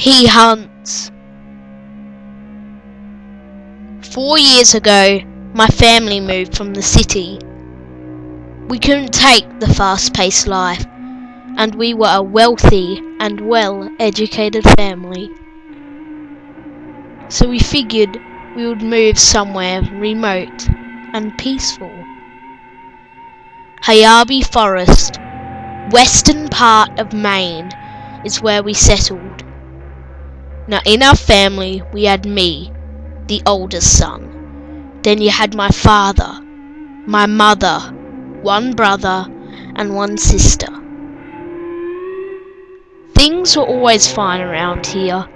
He hunts. 4 years ago, my family moved from the city. We couldn't take the fast-paced life, and we were a wealthy and well-educated family. So we figured we would move somewhere remote and peaceful. Hayabi Forest, western part of Maine, is where we settled. Now in our family we had me, the oldest son. Then you had my father, my mother, one brother and one sister. Things were always fine around here.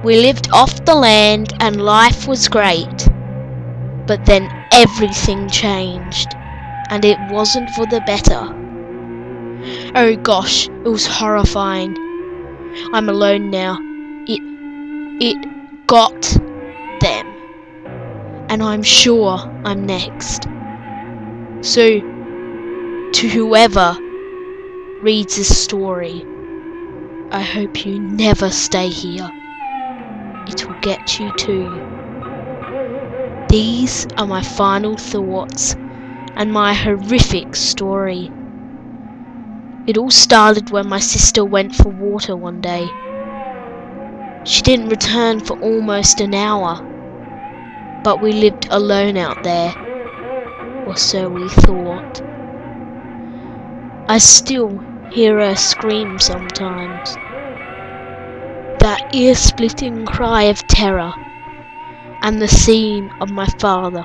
We lived off the land and life was great. But then everything changed, and it wasn't for the better. Oh gosh, it was horrifying. I'm alone now. It got them. And I'm sure I'm next. So, to whoever reads this story, I hope you never stay here. It will get you too. These are my final thoughts and my horrific story. It all started when my sister went for water one day. She didn't return for almost an hour, but we lived alone out there, or so we thought. I still hear her scream sometimes. That ear-splitting cry of terror, and the scene of my father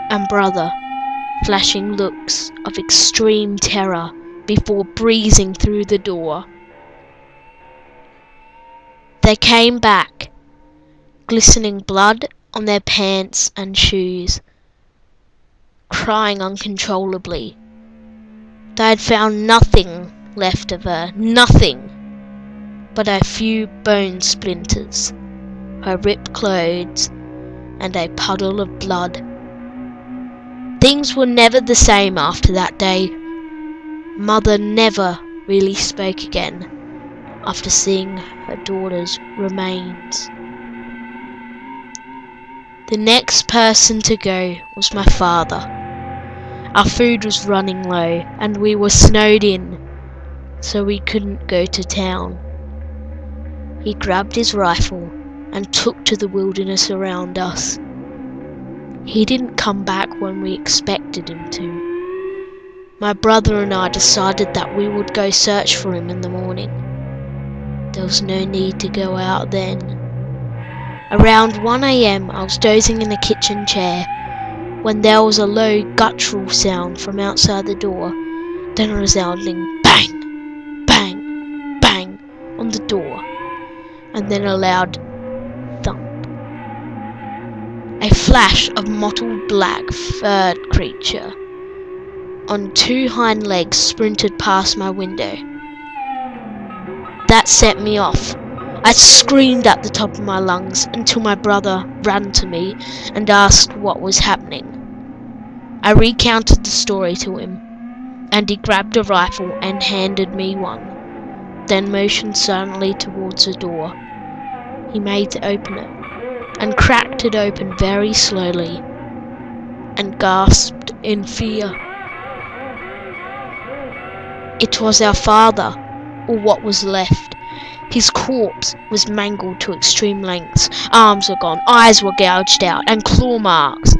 and brother flashing looks of extreme terror before breezing through the door. They came back, glistening blood on their pants and shoes, crying uncontrollably. They had found nothing left of her, nothing but a few bone splinters, her ripped clothes, and a puddle of blood. Things were never the same after that day. Mother never really spoke again after seeing her daughter's remains. The next person to go was my father. Our food was running low and we were snowed in, so we couldn't go to town. He grabbed his rifle and took to the wilderness around us. He didn't come back when we expected him to. My brother and I decided that we would go search for him in the morning. There was no need to go out then. Around 1 AM I was dozing in a kitchen chair when there was a low guttural sound from outside the door, then a resounding bang, bang, bang on the door, and then a loud thump. A flash of mottled black furred creature on 2 hind legs sprinted past my window. That set me off. I screamed at the top of my lungs until my brother ran to me and asked what was happening. I recounted the story to him, and he grabbed a rifle and handed me one, then motioned silently towards the door. He made to open it, and cracked it open very slowly, and gasped in fear. It was our father, or what was left. His corpse was mangled to extreme lengths, arms were gone, eyes were gouged out, and claw marks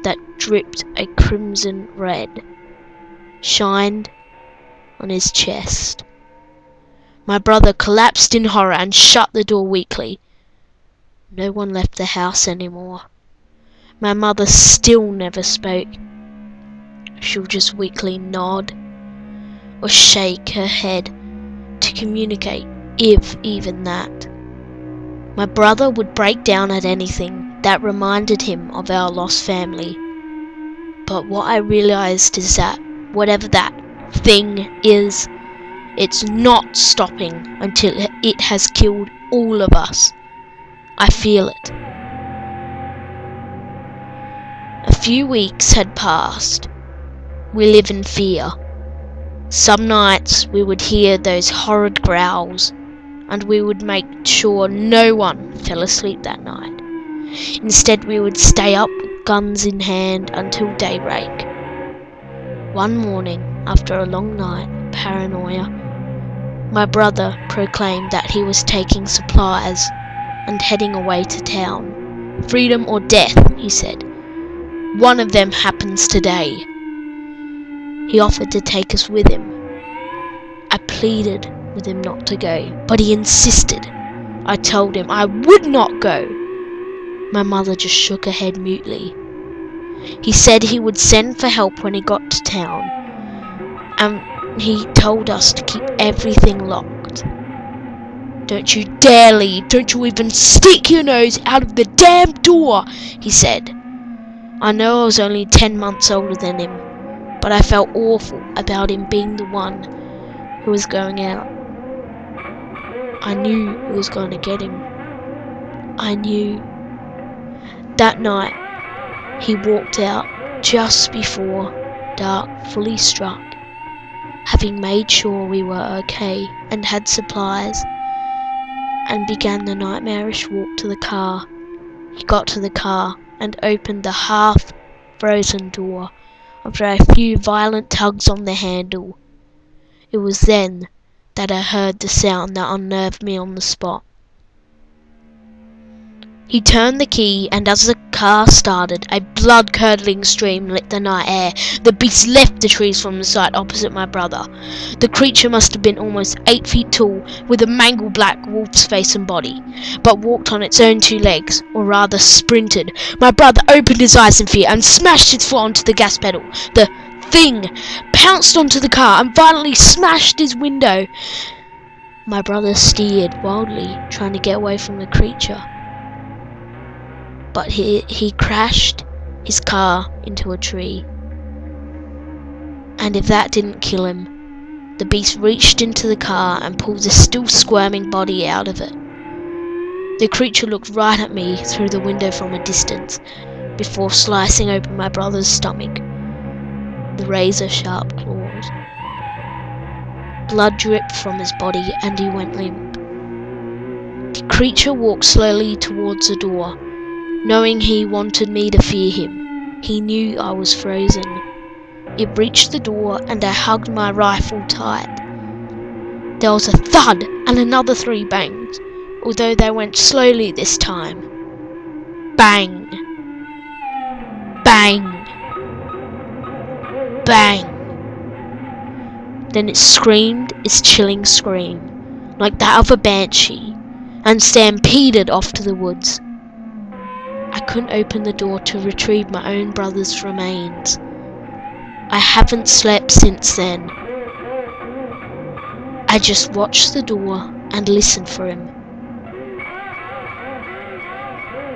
that dripped a crimson red shined on his chest. My brother collapsed in horror and shut the door weakly. No one left the house anymore. My mother still never spoke. She'll just weakly nod or shake her head to communicate, if even that. My brother would break down at anything that reminded him of our lost family. But what I realized is that whatever that thing is, it's not stopping until it has killed all of us. I feel it. A few weeks had passed. We live in fear. Some nights we would hear those horrid growls, and we would make sure no one fell asleep that night. Instead, we would stay up, guns in hand, until daybreak. One morning, after a long night of paranoia, my brother proclaimed that he was taking supplies and heading away to town. Freedom or death, he said. One of them happens today. He offered to take us with him. I pleaded with him not to go, but he insisted. I told him I would not go. My mother just shook her head mutely. He said he would send for help when he got to town, and he told us to keep everything locked. Don't you dare leave, don't you even stick your nose out of the damn door, he said. I know I was only 10 months older than him, but I felt awful about him being the one who was going out. I knew who was going to get him. I knew. That night, he walked out just before dark fully struck, having made sure we were okay and had supplies, and began the nightmarish walk to the car. He got to the car and opened the half-frozen door after a few violent tugs on the handle. It was then that I heard the sound that unnerved me on the spot. He turned the key, and as the car started, a blood-curdling stream lit the night air. The beast left the trees from the site opposite my brother. The creature must have been almost 8 feet tall, with a mangled black wolf's face and body, but walked on its own 2 legs, or rather sprinted. My brother opened his eyes in fear and smashed his foot onto the gas pedal. The thing pounced onto the car and violently smashed his window. My brother steered wildly, trying to get away from the creature. But he crashed his car into a tree. And if that didn't kill him, the beast reached into the car and pulled the still squirming body out of it. The creature looked right at me through the window from a distance, before slicing open my brother's stomach, the razor-sharp claws. Blood dripped from his body and he went limp. The creature walked slowly towards the door, knowing he wanted me to fear him. He knew I was frozen. It reached the door and I hugged my rifle tight. There was a thud and another 3 bangs, although they went slowly this time. Bang! Bang! Bang! Then it screamed its chilling scream, like that of a banshee, and stampeded off to the woods. I couldn't open the door to retrieve my own brother's remains. I haven't slept since then. I just watched the door and listened for him,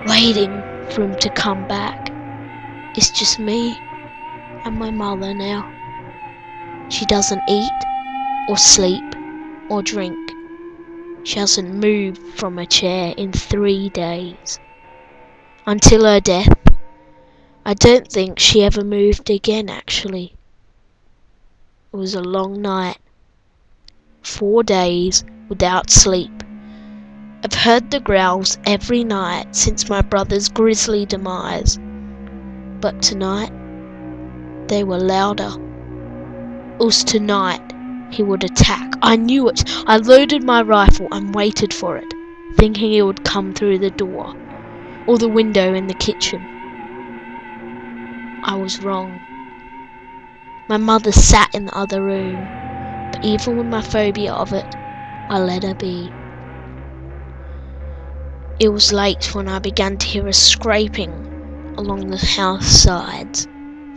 waiting for him to come back. It's just me and my mother now. She doesn't eat, or sleep, or drink. She hasn't moved from a chair in 3 days. Until her death. I don't think she ever moved again, actually. It was a long night. 4 days without sleep. I've heard the growls every night since my brother's grisly demise. But tonight, they were louder. It was tonight he would attack. I knew it. I loaded my rifle and waited for it, thinking he would come through the door, or the window in the kitchen. I was wrong. My mother sat in the other room, but even with my phobia of it, I let her be. It was late when I began to hear a scraping along the house sides.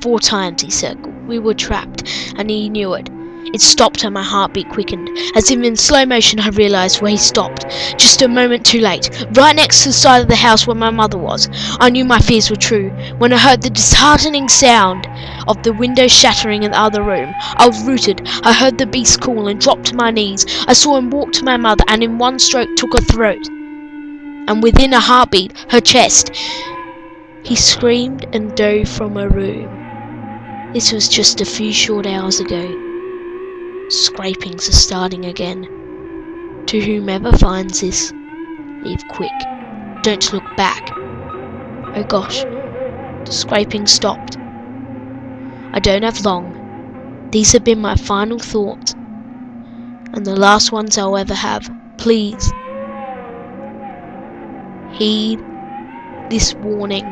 4 times he circled. We were trapped, and he knew it. It stopped and my heartbeat quickened. As if in slow motion I realised where he stopped. Just a moment too late. Right next to the side of the house where my mother was. I knew my fears were true when I heard the disheartening sound of the window shattering in the other room. I was rooted. I heard the beast call and dropped to my knees. I saw him walk to my mother and in one stroke took her throat. And within a heartbeat, her chest. He screamed and dove from her room. This was just a few short hours ago. Scrapings are starting again. To whomever finds this, leave quick. Don't look back. Oh gosh, the scraping stopped. I don't have long. These have been my final thoughts, and the last ones I'll ever have. Please, heed this warning.